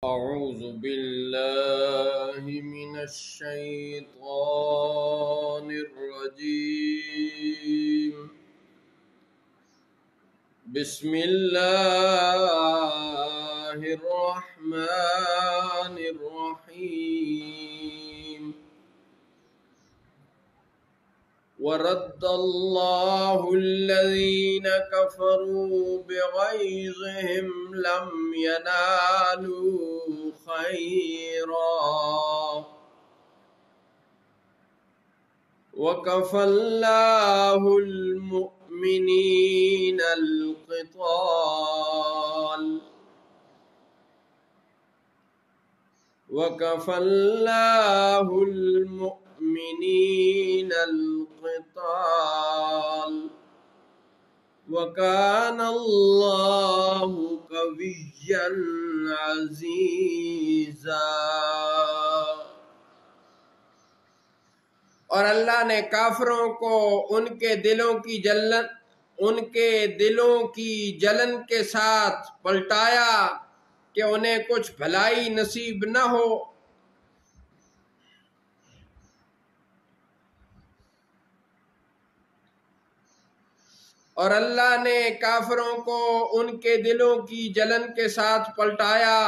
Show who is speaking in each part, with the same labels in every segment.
Speaker 1: أعوذ بالله من الشيطان الرجيم. بسم الله الرحمن الرحيم. ورد الله الذين كفروا بغيظهم لم ينالوا خيرا وكفى الله المؤمنين القتال وكفى الله المؤمنين القتال وكان الله قويا عزيزا. اور اللہ نے کافروں کو ان کے دلوں کی جلن کے ساتھ پلٹایا کہ انہیں کچھ بھلائی نصیب نہ ہو، اور اللہ نے کافروں کو ان کے دلوں کی جلن کے ساتھ پلٹایا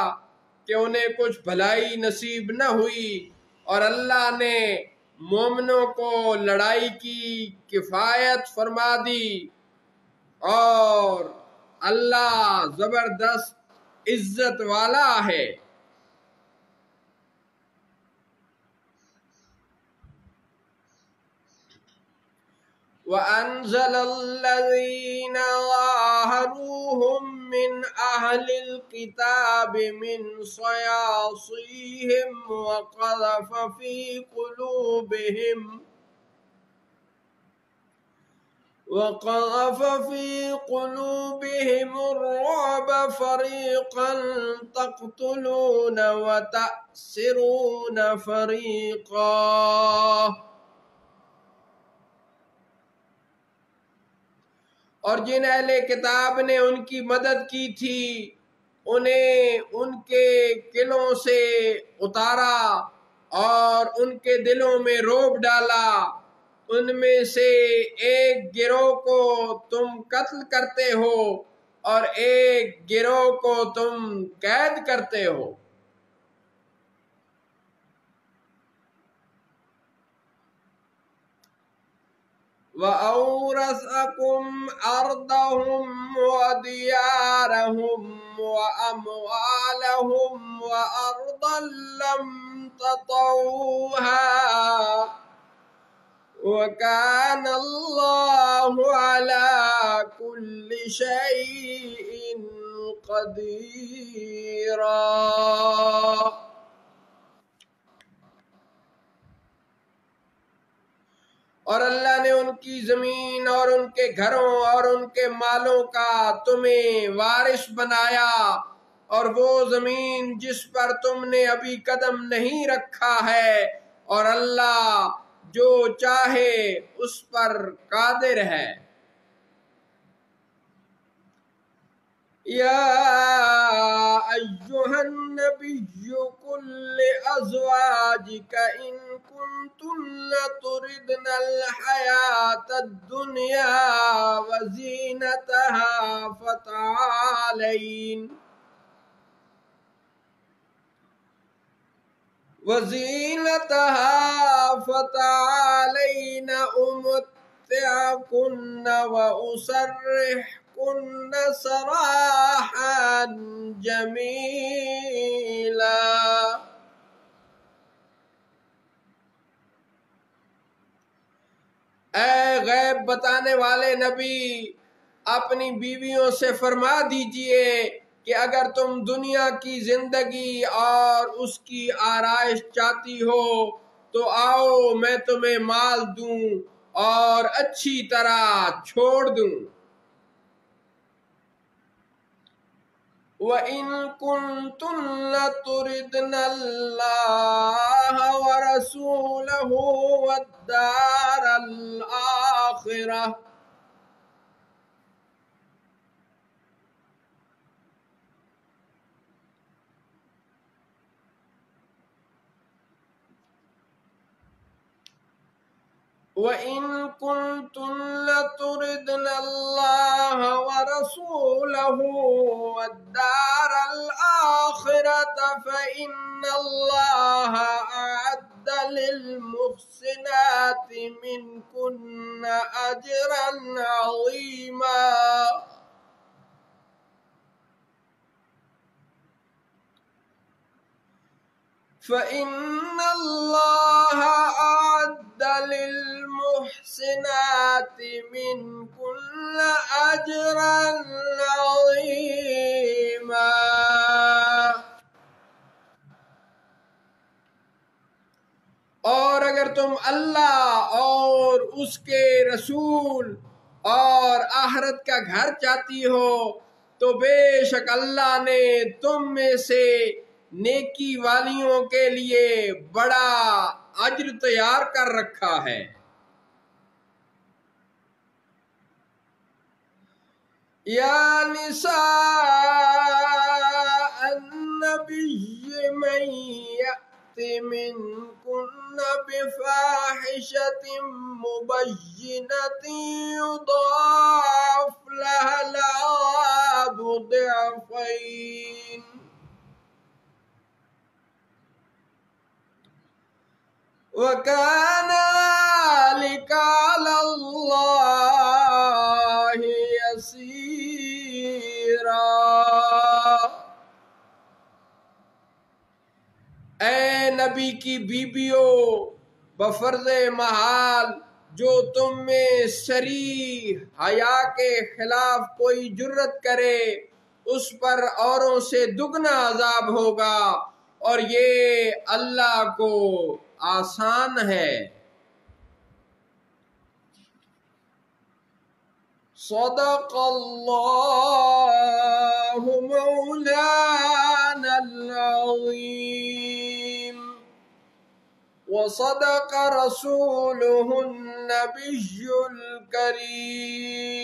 Speaker 1: کہ انہیں کچھ بھلائی نصیب نہ ہوئی، اور اللہ نے مومنوں کو لڑائی کی کفایت فرما دی، اور اللہ زبردست عزت والا ہے. وَأَنزَلَ الَّذِينَ ظَاهَرُوهُم مِّنْ أَهْلِ الْكِتَابِ مِنْ صَيَاصِيهِمْ وَقَذَفَ فِي قُلُوبِهِمُ الرُّعْبَ فَرِيقًا تَقْتُلُونَ وَتَأْسِرُونَ فَرِيقًا. اور جن اہل کتاب نے ان کی مدد کی تھی انہیں ان کے قلعوں سے اتارا اور ان کے دلوں میں رعب ڈالا. ان میں سے ایک گروہ کو تم قتل کرتے ہو اور ایک گروہ کو تم قید کرتے ہو. وَأَوْرَثَكُمْ أَرْضَهُمْ وَدِيَارَهُمْ وَأَمْوَالَهُمْ وَأَرْضًا لَّمْ تَطَئُوهَا وَكَانَ اللَّهُ عَلَى كُلِّ شَيْءٍ قَدِيرًا. اور اللہ نے ان کی زمین اور ان کے گھروں اور ان کے مالوں کا تمہیں وارث بنایا، اور وہ زمین جس پر تم نے ابھی قدم نہیں رکھا ہے، اور اللہ جو چاہے اس پر قادر ہے. یا ایہا النبی قل لأزواجک ان کنتن تردن الحیاة الدنیا وزینتها فتعالین امتعکن واسرحکن سراحا جمیلا. اے غیب بتانے والے نبی، اپنی بیویوں سے فرما دیجئے کہ اگر تم دنیا کی زندگی اور اس کی آرائش چاہتی ہو تو آؤ میں تمہیں مال دوں اور اچھی طرح چھوڑ دوں. وَإِن كُنتُنَّ تُرِدْنَ اللَّهَ وَرَسُولَهُ وَالدَّارَ الْآخِرَةَ وَإِن كُنتُمْ لَتُرِدْنَ اللَّهَ وَرَسُولَهُ وَالدَّارَ الْآخِرَةَ فَإِنَّ اللَّهَ أَعَدَّ لِلْمُحْسِنَاتِ مِنكُنَّ أَجْرًا عَظِيمًا. فَإِنَّ اللَّهَ أَعَدَّ لِلْمُحْسِنَاتِ مِنكُنَّ أَجْرًا عَظِيمًا. اور اگر تم اللہ اور اس کے رسول اور آخرت کا گھر چاہتی ہو تو بے شک اللہ نے تم میں سے نیکی والیوں کے لیے بڑا اجر تیار کر رکھا ہے. یا نساء النبی من یأت منکن بفاحشة مبینة یضاعف لها العذاب ضعفین وَكَانَ ذَلِكَ عَلَى اللَّهِ يَسِيرًا. اے نبی کی بیبیوں، بفرض محال جو تم میں صریح حیا کے خلاف کوئی جرت کرے اس پر اوروں سے دگنا عذاب ہوگا، اور یہ اللہ کو آسان ہے. صدق اللہ مولانا العظیم وصدق رسوله النبی الکریم.